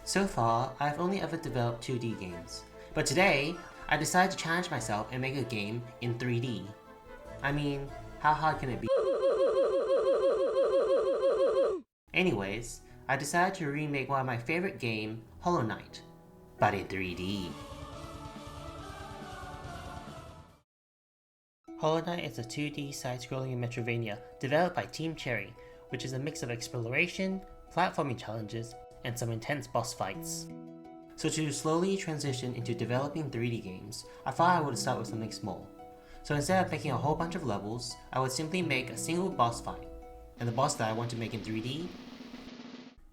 So far, I've only ever developed 2D games, but today, I decided to challenge myself and make a game in 3D. I mean, how hard can it be? Anyways, I decided to remake one of my favorite games, Hollow Knight, but in 3D. Hollow Knight is a 2D side-scrolling Metroidvania developed by Team Cherry, which is a mix of exploration, platforming challenges, and some intense boss fights. So to slowly transition into developing 3D games, I thought I would start with something small. So instead of making a whole bunch of levels, I would simply make a single boss fight. And the boss that I want to make in 3D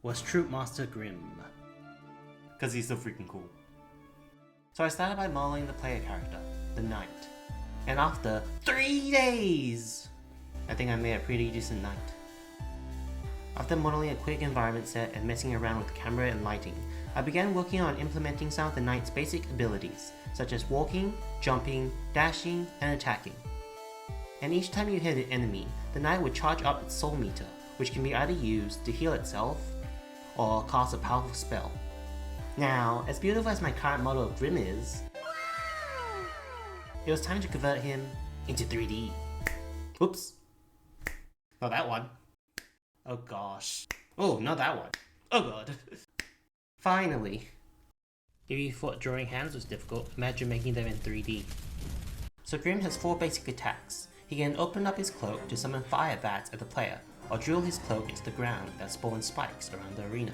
was Troupe Master Grimm. Cause he's so freaking cool. So I started by modeling the player character, the knight. And after 3 days, I think I made a pretty decent knight. After modeling a quick environment set and messing around with the camera and lighting, I began working on implementing some of the knight's basic abilities, such as walking, jumping, dashing, and attacking. And each time you hit an enemy, the knight would charge up its soul meter, which can be either used to heal itself, or cast a powerful spell. Now, as beautiful as my current model of Grimm is, it was time to convert him into 3D. Oops. Not that one. Oh gosh. Oh, not that one. Oh god. Finally. If you thought drawing hands was difficult, imagine making them in 3D. So Grimm has 4 basic attacks. He can open up his cloak to summon fire bats at the player, or drill his cloak into the ground that spawns spikes around the arena,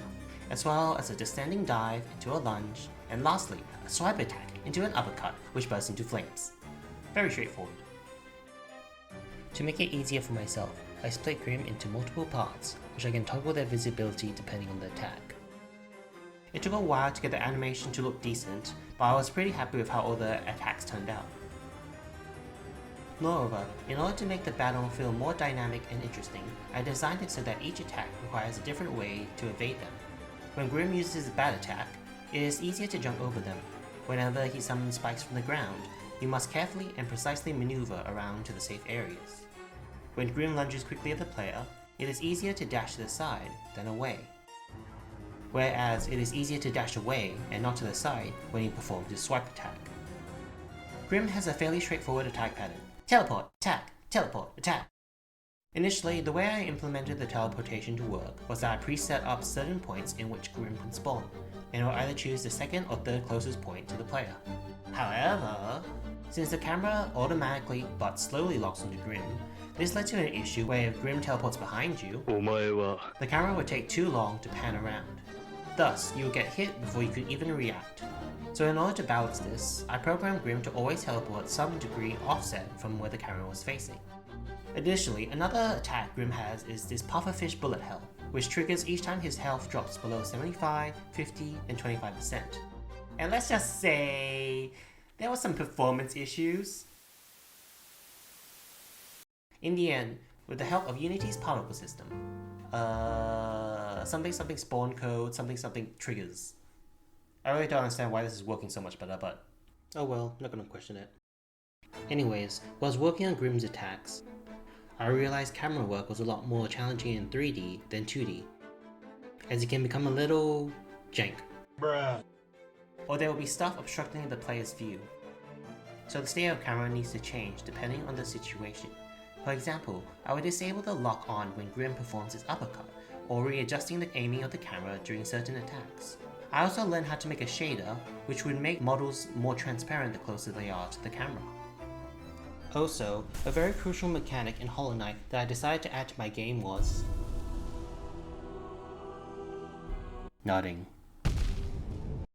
as well as a descending dive into a lunge, and lastly, a swipe attack into an uppercut which bursts into flames. Very straightforward. To make it easier for myself, I split Grimm into multiple parts, which I can toggle their visibility depending on the attack. It took a while to get the animation to look decent, but I was pretty happy with how all the attacks turned out. Moreover, in order to make the battle feel more dynamic and interesting, I designed it so that each attack requires a different way to evade them. When Grimm uses a bat attack, it is easier to jump over them. Whenever he summons spikes from the ground, you must carefully and precisely maneuver around to the safe areas. When Grimm lunges quickly at the player, it is easier to dash to the side than away. Whereas it is easier to dash away and not to the side when he performs his swipe attack. Grimm has a fairly straightforward attack pattern. Teleport, attack, teleport, attack. Initially, the way I implemented the teleportation to work was that I preset up certain points in which Grimm can spawn, and I would either choose the second or third closest point to the player. However, since the camera automatically but slowly locks onto Grimm, this led to an issue where if Grimm teleports behind you, the camera would take too long to pan around. Thus, you would get hit before you could even react. So in order to balance this, I programmed Grimm to always teleport some degree offset from where the camera was facing. Additionally, another attack Grimm has is this Pufferfish bullet hell, which triggers each time his health drops below 75, 50, and 25%. And let's just say, there were some performance issues. In the end, with the help of Unity's particle system, something spawn code, something triggers. I really don't understand why this is working so much better, but oh well, not gonna question it. Anyways, while I was working on Grimm's attacks, I realized camera work was a lot more challenging in 3D than 2D, as it can become a little jank. Bruh. Or there will be stuff obstructing the player's view. So the state of camera needs to change depending on the situation. For example, I would disable the lock on when Grimm performs his uppercut, or readjusting the aiming of the camera during certain attacks. I also learned how to make a shader, which would make models more transparent the closer they are to the camera. Also, a very crucial mechanic in Hollow Knight that I decided to add to my game was nodding.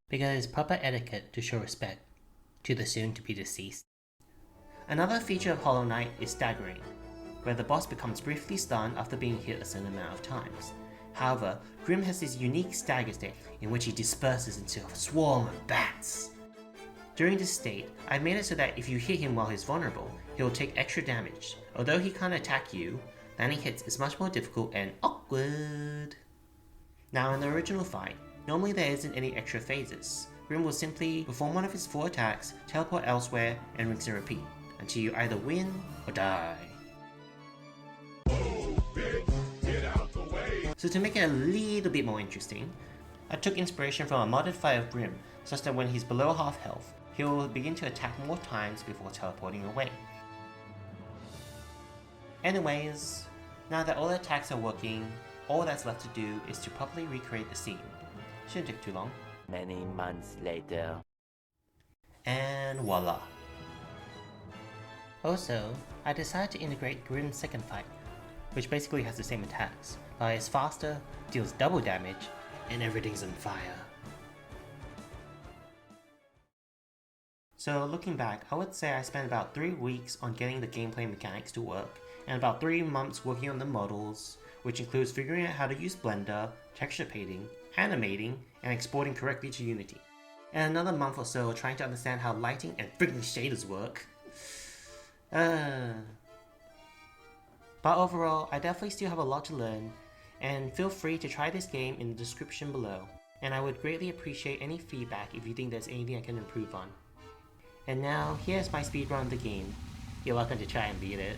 Because it's proper etiquette to show respect to the soon-to-be deceased. Another feature of Hollow Knight is staggering, where the boss becomes briefly stunned after being hit a certain amount of times. However, Grimm has this unique stagger state in which he disperses into a swarm of bats. During this state, I made it so that if you hit him while he's vulnerable, he will take extra damage. Although he can't attack you, landing hits is much more difficult and awkward. Now in the original fight, normally there isn't any extra phases. Grimm will simply perform one of his 4 attacks, teleport elsewhere, and rinse and repeat, until you either win or die. So to make it a little bit more interesting, I took inspiration from a modded fight of Grimm, such that when he's below half health, he will begin to attack more times before teleporting away. Anyways, now that all the attacks are working, all that's left to do is to properly recreate the scene. Shouldn't take too long. Many months later. And voila. Also, I decided to integrate Grimm's second fight, which basically has the same attacks, but is faster, deals double damage, and everything's on fire. So looking back, I would say I spent about 3 weeks on getting the gameplay mechanics to work, and about 3 months working on the models, which includes figuring out how to use Blender, texture painting, animating, and exporting correctly to Unity. And another month or so trying to understand how lighting and freaking shaders work. But overall, I definitely still have a lot to learn, and feel free to try this game in the description below, and I would greatly appreciate any feedback if you think there's anything I can improve on. And now, here's my speedrun of the game. You're welcome to try and beat it.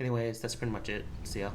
Anyways, that's pretty much it. See ya.